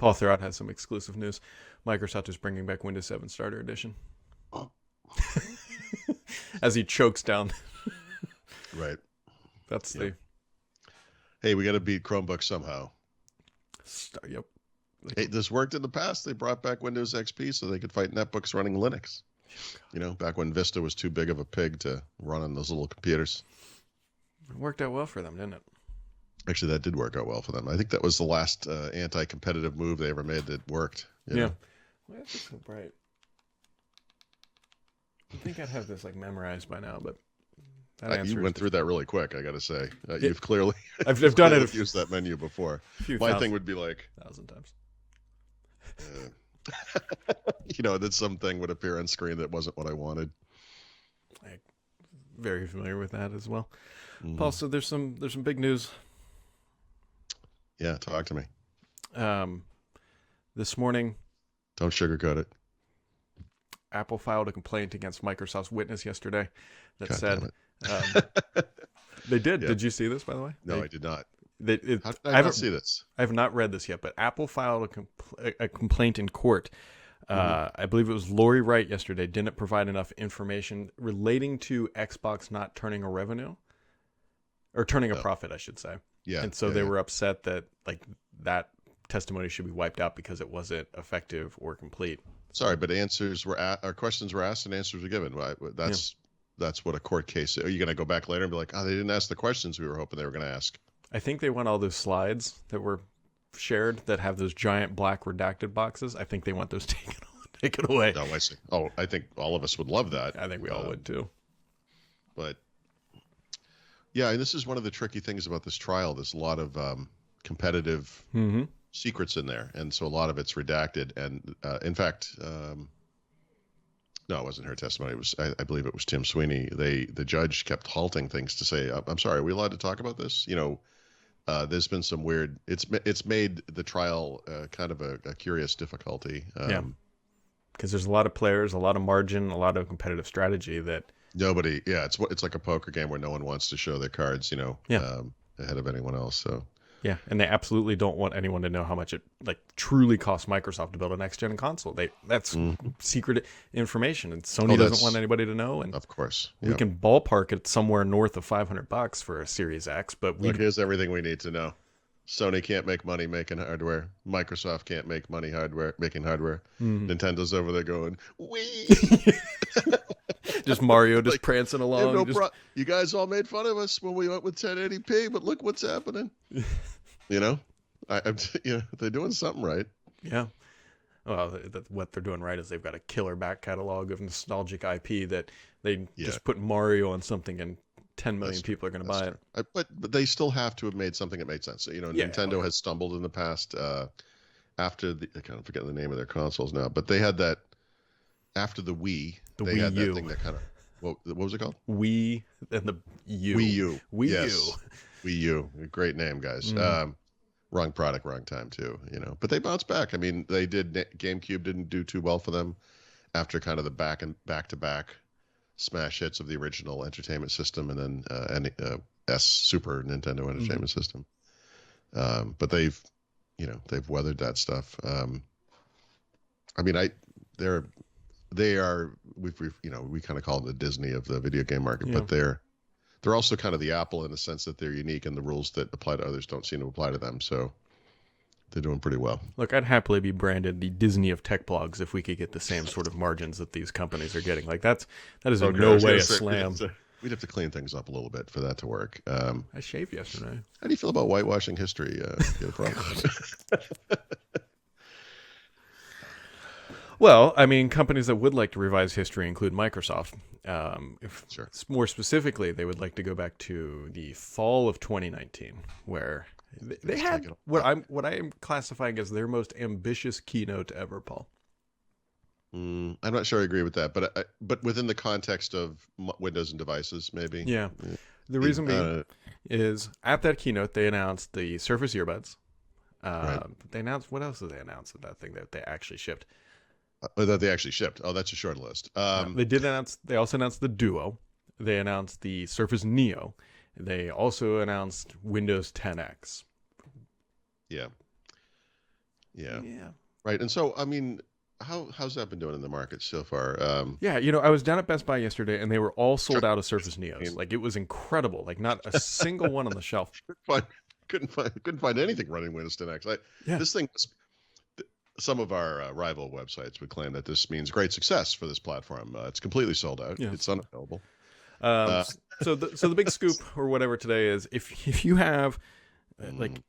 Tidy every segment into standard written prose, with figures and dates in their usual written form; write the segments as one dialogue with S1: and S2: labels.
S1: Paul Thurrott has some exclusive news. Microsoft is bringing back Windows 7 Starter Edition. As he chokes down.
S2: Right.
S1: That's
S2: yep. Hey, we got to beat Chromebook somehow.
S1: Yep.
S2: Hey, this worked in the past. They brought back Windows XP so they could fight netbooks running Linux. Back when Vista was too big of a pig to run on those little computers.
S1: It worked out well for them, didn't it?
S2: Actually, that did work out well for them. I think that was the last anti-competitive move they ever made that worked.
S1: Yeah. Why is it so bright? I think I'd have this memorized by now, but
S2: you went through that really quick. I got to say, you've clearly
S1: I've done it.
S2: Used that menu before. My thing would be
S1: 1,000 times.
S2: That something would appear on screen that wasn't what I wanted.
S1: I'm very familiar with that as well.
S2: Mm-hmm.
S1: Paul, so there's some big news.
S2: Yeah, talk to me.
S1: This morning,
S2: don't sugarcoat it.
S1: Apple filed a complaint against Microsoft's witness yesterday that
S2: God
S1: said they did.
S2: Yeah.
S1: Did you see this, by the way?
S2: No, I did not.
S1: How
S2: did I not see this?
S1: I have not read this yet, but Apple filed a complaint in court. I believe it was Lori Wright yesterday didn't provide enough information relating to Xbox not turning a revenue or turning a profit, I should say.
S2: Yeah.
S1: And so they were upset that that testimony should be wiped out because it wasn't effective or complete.
S2: Sorry, but our questions were asked and answers were given. That's what a court case is. Are you going to go back later and be like, oh, they didn't ask the questions we were hoping they were going to ask?
S1: I think they want all those slides that were shared that have those giant black redacted boxes. I think they want those taken away.
S2: Oh, I see. Oh, I think all of us would love that.
S1: I think we all would too.
S2: But yeah, and this is one of the tricky things about this trial. There's a lot of competitive secrets in there, and so a lot of it's redacted. And in fact, no, it wasn't her testimony. It was, I believe, it was Tim Sweeney. The judge kept halting things to say, "I'm sorry, are we allowed to talk about this?" There's been some weird. It's made the trial kind of a curious difficulty.
S1: Because there's a lot of players, a lot of margin, a lot of competitive strategy that
S2: nobody. Yeah, it's like a poker game where no one wants to show their cards. Ahead of anyone else. So.
S1: Yeah, and they absolutely don't want anyone to know how much it truly costs Microsoft to build a next-gen console. That's secret information, and Sony doesn't want anybody to know. And
S2: of course,
S1: we can ballpark it somewhere north of $500 for a Series X. But
S2: here's everything we need to know: Sony can't make money making hardware. Microsoft can't make money making hardware. Nintendo's over there going, "Wee."
S1: Just Mario prancing along.
S2: You guys all made fun of us when we went with 1080p, but look what's happening. They're doing something right.
S1: Yeah. Well, what they're doing right is they've got a killer back catalog of nostalgic IP that they just put Mario on something and 10 million people are going to buy it.
S2: But they still have to have made something that made sense. Nintendo has stumbled in the past after I kind of forget the name of their consoles now, but they had that after the Wii. They had that thing that kind of what was it called?
S1: Wii and the U.
S2: Wii U.
S1: Wii
S2: yes.
S1: U.
S2: Wii U. Great name, guys. Wrong product, wrong time too. But they bounced back. I mean, they did. GameCube didn't do too well for them after kind of the back to back smash hits of the original entertainment system, and then Super Nintendo Entertainment System. But they've weathered that stuff. They are we kind of call them the Disney of the video game market, but they're also kind of the Apple in the sense that they're unique, and the rules that apply to others don't seem to apply to them. So they're doing pretty well.
S1: Look, I'd happily be branded the Disney of tech blogs if we could get the same sort of margins that these companies are getting. That is in no way a slam.
S2: We'd have to clean things up a little bit for that to work.
S1: I shaved yesterday.
S2: How do you feel about whitewashing history? You have a problem?
S1: Well, I mean, companies that would like to revise history include Microsoft.
S2: Sure.
S1: More specifically, they would like to go back to the fall of 2019, where they had what I am classifying as their most ambitious keynote ever, Paul.
S2: I'm not sure I agree with that, but within the context of Windows and devices, maybe.
S1: Yeah. The reason being is at that keynote, they announced the Surface earbuds.
S2: Right.
S1: They announced, what else did they announce at that thing that they actually shipped?
S2: That they actually shipped. Oh, that's a short list.
S1: They also announced the Duo. They announced the Surface Neo. They also announced Windows 10X.
S2: Yeah. Yeah.
S1: Yeah.
S2: Right. And so, I mean, how's that been doing in the market so far?
S1: Yeah, I was down at Best Buy yesterday, and they were all sold out of Surface
S2: I
S1: Neos.
S2: mean,
S1: Like, it was incredible. Like, not a single one on the shelf.
S2: find, couldn't find anything running Windows 10X.
S1: Yeah.
S2: This thing, some of our rival websites would claim that this means great success for this platform. It's completely sold out.
S1: Yes.
S2: It's unavailable.
S1: Um, so the big scoop or whatever today is if you have like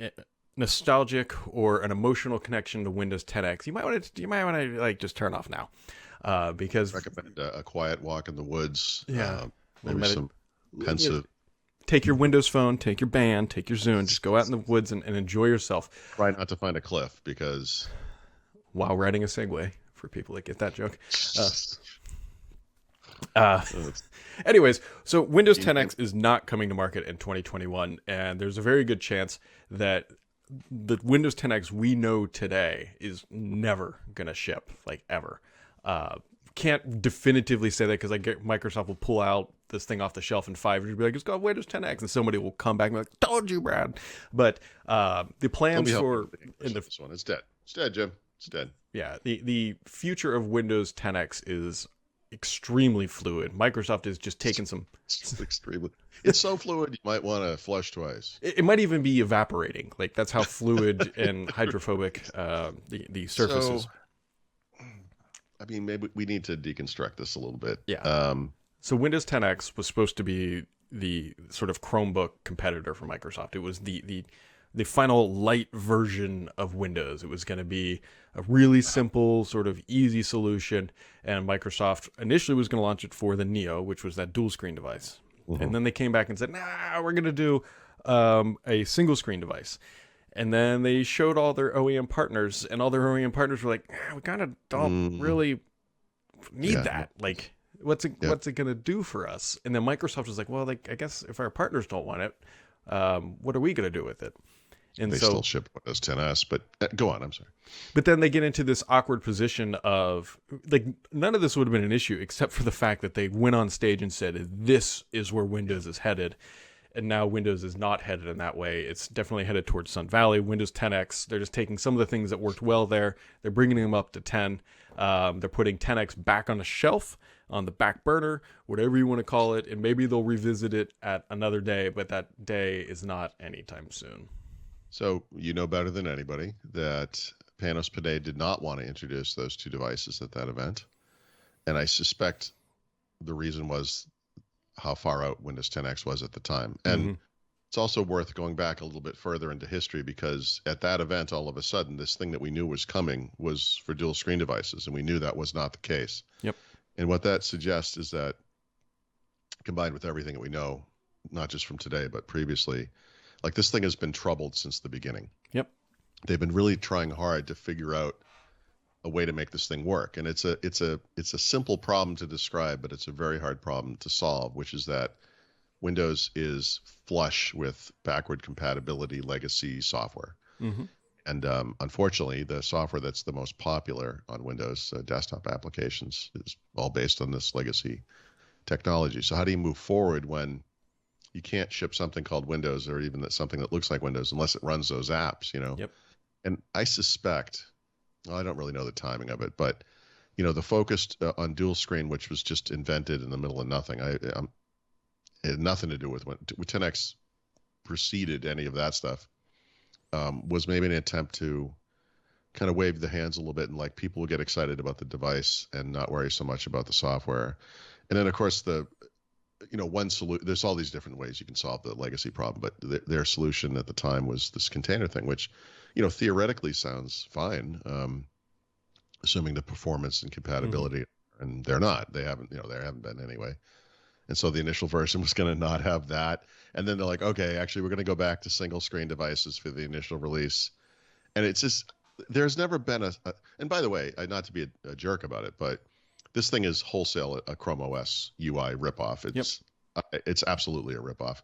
S1: a nostalgic or an emotional connection to Windows 10X, you might want to like just turn off now, because
S2: Recommend a quiet walk in the woods.
S1: Yeah.
S2: Maybe some pensive.
S1: Take your Windows Phone, take your band, take your Zune, just go out in the woods and enjoy yourself.
S2: Try not to find a cliff because
S1: while riding a Segway, for people that get that joke. Anyways, so Windows 10X is not coming to market in 2021, and there's a very good chance that the Windows 10X we know today is never going to ship, like ever. Can't definitively say that because Microsoft will pull out this thing off the shelf in 5 years and be like, it's called Windows 10X, and somebody will come back and be like, told you, Brad. But the plans for
S2: this one, it's dead. It's dead, Jim. It's dead.
S1: Yeah, the future of Windows 10X is extremely fluid. Microsoft is just taking some.
S2: It's extremely. It's so fluid you might want to flush twice.
S1: It might even be evaporating. Like that's how fluid and hydrophobic the surface is.
S2: I mean, maybe we need to deconstruct this a little bit.
S1: Yeah. So Windows 10X was supposed to be the sort of Chromebook competitor for Microsoft. It was the final light version of Windows. It was going to be a really simple, sort of easy solution, and Microsoft initially was going to launch it for the Neo, which was that dual screen device. Mm-hmm. And then they came back and said, nah, we're going to do a single screen device. And then they showed all their OEM partners, and all their OEM partners were like, we kind of don't really need that. Like, what's it going to do for us? And then Microsoft was like, well, like, I guess if our partners don't want it, what are we going to do with it? And
S2: they still ship Windows 10s, but go on. I'm sorry.
S1: But then they get into this awkward position of like none of this would have been an issue except for the fact that they went on stage and said this is where Windows is headed, and now Windows is not headed in that way. It's definitely headed towards Sun Valley. Windows 10X, they're just taking some of the things that worked well there, they're bringing them up to 10. They're putting 10X back on the shelf, on the back burner, whatever you want to call it, and maybe they'll revisit it at another day, but that day is not anytime soon.
S2: So you know better than anybody that Panos Panay did not want to introduce those two devices at that event. And I suspect the reason was how far out Windows 10X was at the time. And it's also worth going back a little bit further into history because at that event, all of a sudden, this thing that we knew was coming was for dual screen devices. And we knew that was not the case.
S1: Yep.
S2: And what that suggests is that combined with everything that we know, not just from today, but previously, like this thing has been troubled since the beginning.
S1: Yep.
S2: They've been really trying hard to figure out a way to make this thing work. And it's a simple problem to describe, but it's a very hard problem to solve, which is that Windows is flush with backward compatibility legacy software. Mm-hmm. And unfortunately, the software that's the most popular on Windows desktop applications is all based on this legacy technology. So how do you move forward when you can't ship something called Windows or even something that looks like Windows unless it runs those apps, you know?
S1: Yep. And
S2: I suspect, well, I don't really know the timing of it, but, you know, the focus on dual screen, which was just invented in the middle of nothing, it had nothing to do with when 10X preceded any of that stuff, was maybe an attempt to kind of wave the hands a little bit and like people will get excited about the device and not worry so much about the software. And then, of course, one solution, there's all these different ways you can solve the legacy problem, but their solution at the time was this container thing, which, you know, theoretically sounds fine, assuming the performance and compatibility, and they're not. They haven't been anyway. And so the initial version was going to not have that. And then they're like, okay, actually, we're going to go back to single screen devices for the initial release. And it's just, there's never been and by the way, not to be a jerk about it, but this thing is wholesale a Chrome OS UI ripoff. It's absolutely a ripoff.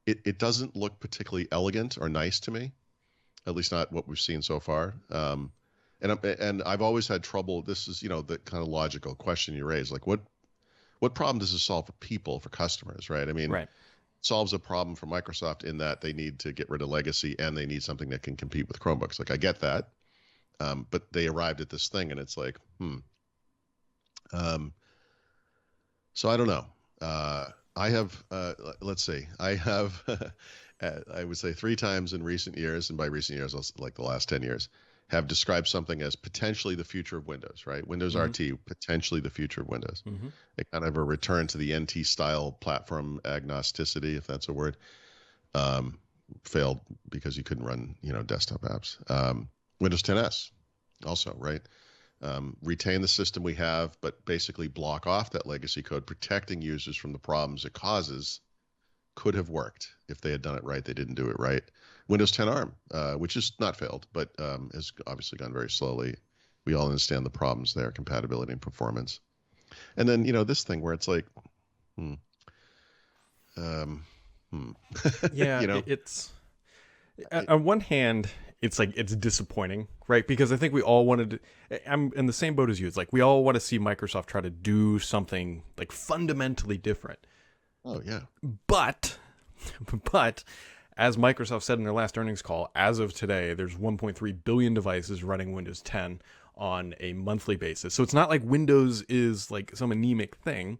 S2: It doesn't look particularly elegant or nice to me, at least not what we've seen so far. And I've always had trouble. This is, you know, the kind of logical question you raise, like what problem does this solve for people, for customers, right? I mean, solves a problem for Microsoft in that they need to get rid of legacy and they need something that can compete with Chromebooks. Like I get that, but they arrived at this thing, and it's like, So I don't know. I have, let's see, I have, I would say 3 times in recent years, and by recent years, like the last 10 years, have described something as potentially the future of Windows, right? Windows RT, potentially the future of Windows. A kind of a return to the NT style platform agnosticity, if that's a word. Failed because you couldn't run, desktop apps. Windows 10s also, right? Retain the system we have, but basically block off that legacy code, protecting users from the problems it causes. Could have worked if they had done it right. They didn't do it right. Windows 10 ARM, which has not failed, but has obviously gone very slowly. We all understand the problems there, compatibility and performance. And then, this thing where it's like,
S1: Yeah, it's on one hand, it's like it's disappointing, right? Because I think we all wanted to, I'm in the same boat as you. It's like we all want to see Microsoft try to do something like fundamentally different.
S2: Oh yeah.
S1: But as Microsoft said in their last earnings call, as of today, there's 1.3 billion devices running Windows 10 on a monthly basis. So it's not like Windows is like some anemic thing.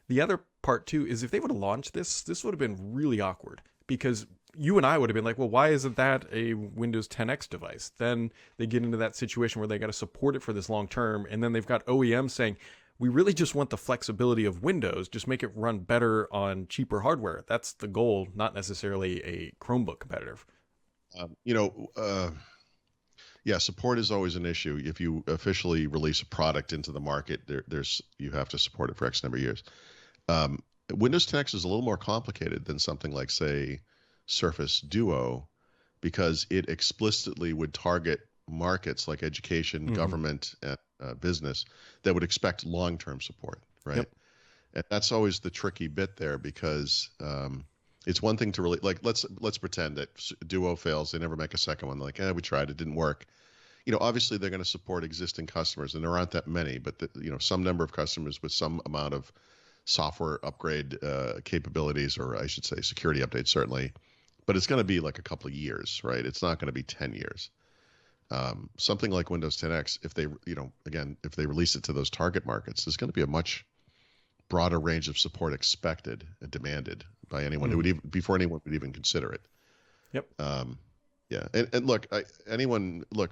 S1: The other part too is if they would have launched this would have been really awkward, because you and I would have been like, well, why isn't that a Windows 10X device? Then they get into that situation where they got to support it for this long term, and then they've got OEMs saying, we really just want the flexibility of Windows, just make it run better on cheaper hardware. That's the goal, not necessarily a Chromebook competitor.
S2: Yeah, support is always an issue. If you officially release a product into the market, you have to support it for X number of years. Windows 10X is a little more complicated than something like, say, Surface Duo, because it explicitly would target markets like education, government, and business that would expect long-term support, right?
S1: Yep.
S2: And that's always the tricky bit there, because it's one thing to really, like, let's pretend that Duo fails, they never make a second one. Like, we tried, it didn't work. Obviously they're going to support existing customers, and there aren't that many, but some number of customers with some amount of software upgrade capabilities, or I should say security updates, certainly. But it's going to be like a couple of years, right? It's not going to be 10 years. Something like Windows 10X, if they, if they release it to those target markets, there's going to be a much broader range of support expected and demanded by anyone who would even, before anyone would even consider it.
S1: Yep.
S2: Yeah. And look,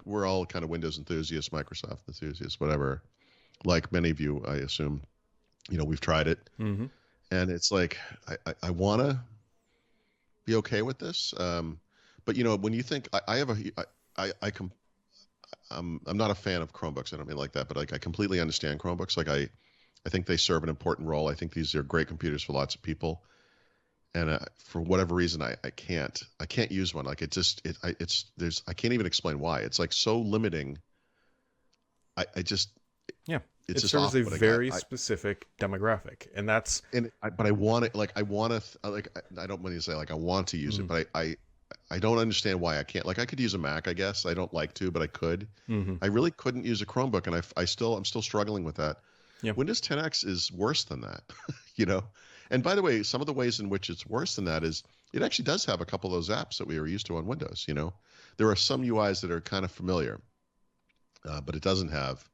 S2: we're all kind of Windows enthusiasts, Microsoft enthusiasts, whatever. Like many of you, I assume, we've tried it, and it's like, I want to be okay with this. But when you think, I'm not a fan of Chromebooks. I don't mean like that, but like I completely understand Chromebooks. Like I think they serve an important role. I think these are great computers for lots of people. And for whatever reason, I can't use one. Like I can't even explain why. It's like so limiting.
S1: It serves a very specific demographic, and that's.
S2: But I want it. Like I want to. Like I don't want to say like I want to use it, but I don't understand why I can't. Like I could use a Mac, I guess. I don't like to, but I could. I really couldn't use a Chromebook, and I'm still struggling with that.
S1: Yeah.
S2: Windows 10X is worse than that, And by the way, some of the ways in which it's worse than that is it actually does have a couple of those apps that we were used to on Windows. There are some UIs that are kind of familiar, but it doesn't have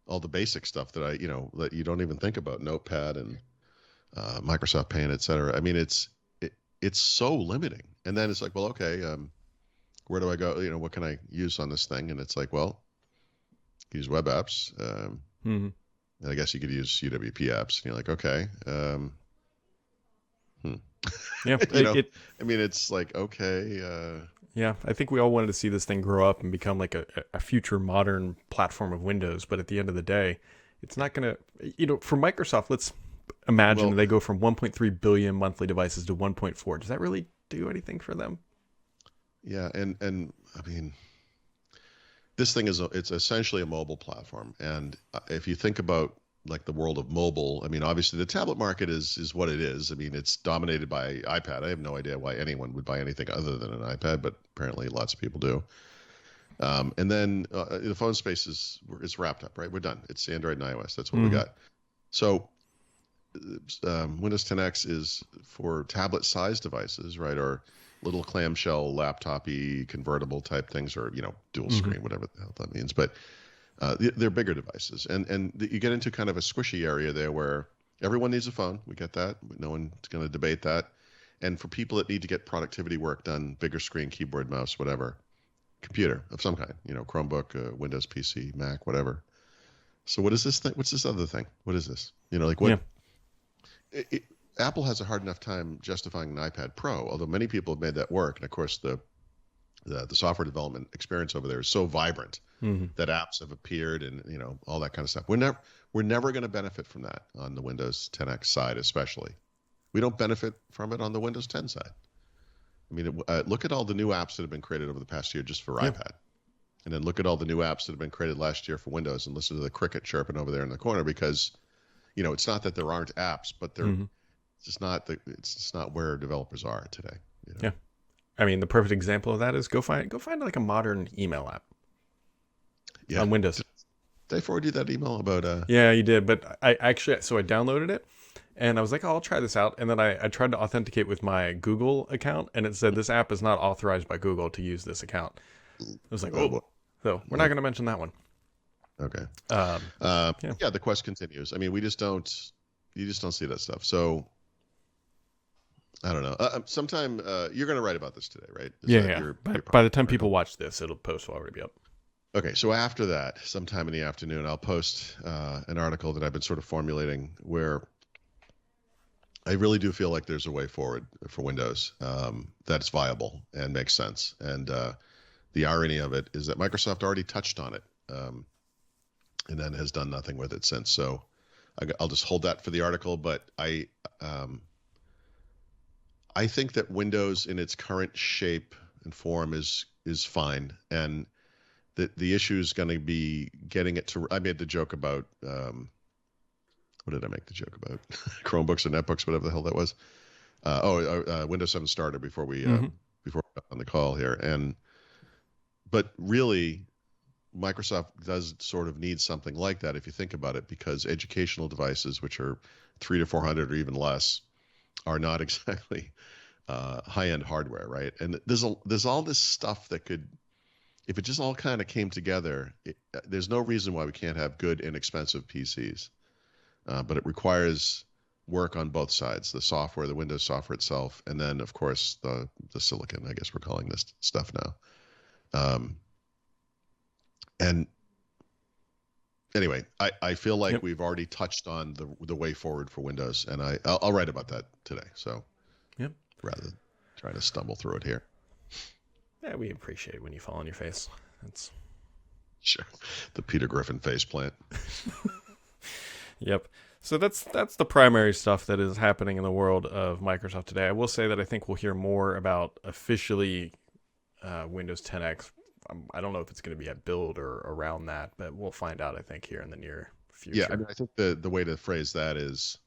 S2: all the basic stuff that that you don't even think about, Notepad and Microsoft Paint, et cetera. I mean, it's so limiting. And then it's like, well, okay, where do I go? What can I use on this thing? And it's like, well, use web apps. And I guess you could use UWP apps. And you're like, okay.
S1: Yeah.
S2: I mean, it's like, okay.
S1: Yeah, I think we all wanted to see this thing grow up and become like a future modern platform of Windows. But at the end of the day, it's not going to, for Microsoft, let's imagine they go from 1.3 billion monthly devices to 1.4. Does that really do anything for them?
S2: Yeah. And I mean, this thing it's essentially a mobile platform. And if you think about like the world of mobile, I mean, obviously the tablet market is what it is. I mean, it's dominated by iPad. I have no idea why anyone would buy anything other than an iPad, but apparently lots of people do. And then the phone space is wrapped up, right? We're done. It's Android and iOS. That's what we got. So Windows 10X is for tablet-sized devices, right, or little clamshell, laptop-y, convertible type things, or dual screen, whatever the hell that means. But they're bigger devices, and you get into kind of a squishy area there where everyone needs a phone. We get that. No one's going to debate that. And for people that need to get productivity work done, bigger screen, keyboard, mouse, whatever, computer of some kind, Chromebook, Windows PC, Mac, whatever. So what is this thing? What's this other thing? What is this? Like what? Yeah. Apple has a hard enough time justifying an iPad Pro, although many people have made that work. And of course, the software development experience over there is so vibrant that apps have appeared and all that kind of stuff. We're never going to benefit from that on the Windows 10X side, especially. We don't benefit from it on the Windows 10 side. I mean, look at all the new apps that have been created over the past year just for iPad. And then look at all the new apps that have been created last year for Windows and listen to the cricket chirping over there in the corner because, it's not that there aren't apps, but they're it's just not where developers are today.
S1: Yeah. I mean, the perfect example of that is go find like a modern email app on Windows.
S2: Did I forward you that email about?
S1: Yeah, you did. But I downloaded it and I was like, oh, I'll try this out. And then I tried to authenticate with my Google account and it said this app is not authorized by Google to use this account. I was like, oh, so we're not going to mention that one.
S2: Okay. The quest continues. I mean, you just don't see that stuff. So I don't know. Sometime you're going to write about this today, right?
S1: By the time people watch this, it'll post will already be up.
S2: Okay, so after that, sometime in the afternoon, I'll post an article that I've been sort of formulating where I really do feel like there's a way forward for Windows that's viable and makes sense. And the irony of it is that Microsoft already touched on it and then has done nothing with it since. So I'll just hold that for the article. But I think that Windows in its current shape and form is fine. And the issue is going to be getting it to. I made the joke about what did I make the joke about? Chromebooks or netbooks, whatever the hell that was. Windows 7 Starter before we got on the call here. But really, Microsoft does sort of need something like that if you think about it, because educational devices, which are $300 to $400 or even less, are not exactly high-end hardware, right? And there's all this stuff that could. If it just all kind of came together, there's no reason why we can't have good, inexpensive PCs. But it requires work on both sides, the software, the Windows software itself, and then, of course, the silicon, I guess we're calling this stuff now. And anyway, I feel like we've already touched on the way forward for Windows, and I'll write about that today. So rather than trying to stumble through it here.
S1: Yeah, we appreciate it when you fall on your face. That's
S2: sure the Peter Griffin face plant.
S1: Yep. So that's the primary stuff that is happening in the world of Microsoft today. I will say that I think we'll hear more about officially Windows 10X. I don't know if it's going to be at Build or around that, but we'll find out, I think, here in the near future.
S2: Yeah, I mean, I think the way to phrase that is,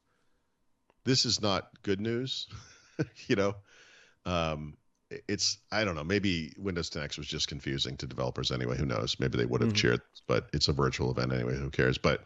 S2: this is not good news. It's, I don't know, maybe Windows 10X was just confusing to developers anyway. Who knows? Maybe they would have cheered, but it's a virtual event anyway. Who cares? But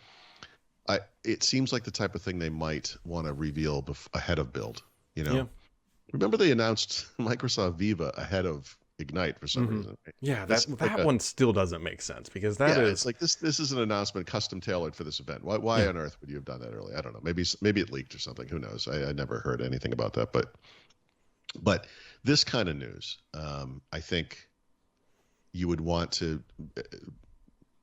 S2: it seems like the type of thing they might want to reveal ahead of Build. Remember they announced Microsoft Viva ahead of Ignite for some reason. Right?
S1: Yeah, that one still doesn't make sense because
S2: it's like this is an announcement custom tailored for this event. Why on earth would you have done that early? I don't know. Maybe it leaked or something. Who knows? I never heard anything about that. But this kind of news, I think you would want to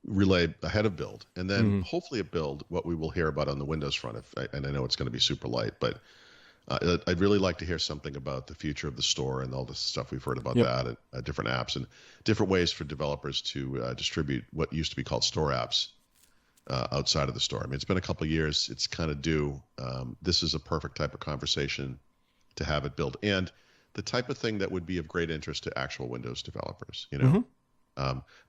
S2: relay ahead of Build, and then hopefully at Build, what we will hear about on the Windows front. And I know it's going to be super light, but I'd really like to hear something about the future of the store and all the stuff we've heard about that, and different apps and different ways for developers to distribute what used to be called store apps outside of the store. I mean, it's been a couple of years. It's kind of due. This is a perfect type of conversation to have at Build, and the type of thing that would be of great interest to actual Windows developers.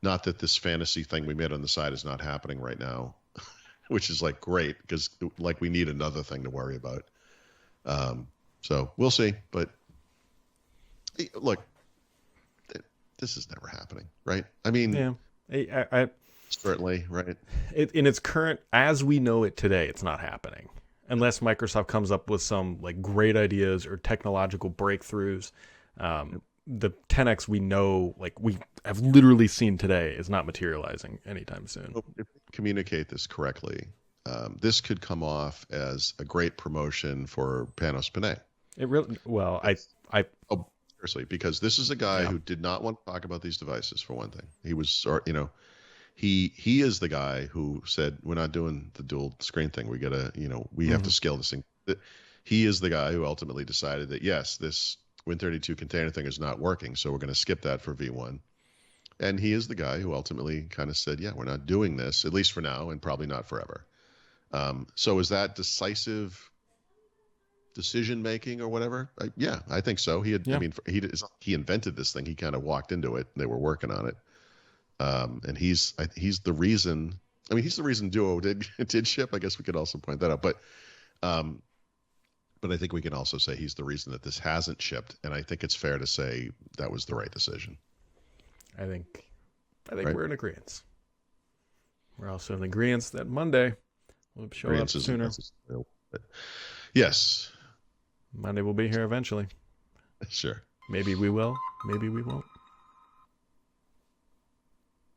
S2: Not that this fantasy thing we made on the side is not happening right now, which is like great because like we need another thing to worry about. So we'll see, but look, this is never happening, right? I mean,
S1: I
S2: certainly, right?
S1: In its current, as we know it today, it's not happening. unless Microsoft comes up with some like great ideas or technological breakthroughs. The 10X we know, like we have literally seen today, is not materializing anytime soon.
S2: If we communicate this correctly, this could come off as a great promotion for Panos Panay.
S1: It really, well,
S2: Oh, seriously, because this is a guy who did not want to talk about these devices, for one thing. He was, you know, he is the guy who said, we're not doing the dual screen thing. We gotta, you know, we have to scale this thing. He is the guy who ultimately decided that, yes, this Win32 container thing is not working, so we're going to skip that for V1. And he is the guy who ultimately kind of said, yeah, we're not doing this, at least for now, and probably not forever. So is that decisive decision making or whatever? Yeah, I think so. He had, I mean, he invented this thing. He kind of walked into it. They were working on it, and he's the reason. I mean, he's the reason Duo did ship. I guess we could also point that out, but I think we can also say he's the reason that this hasn't shipped, and I think it's fair to say that was the right decision.
S1: I think right? We're in agreement. We're also in agreement that Monday will show up sooner.
S2: Yes.
S1: Monday will be here eventually.
S2: Sure.
S1: Maybe we will. Maybe we won't.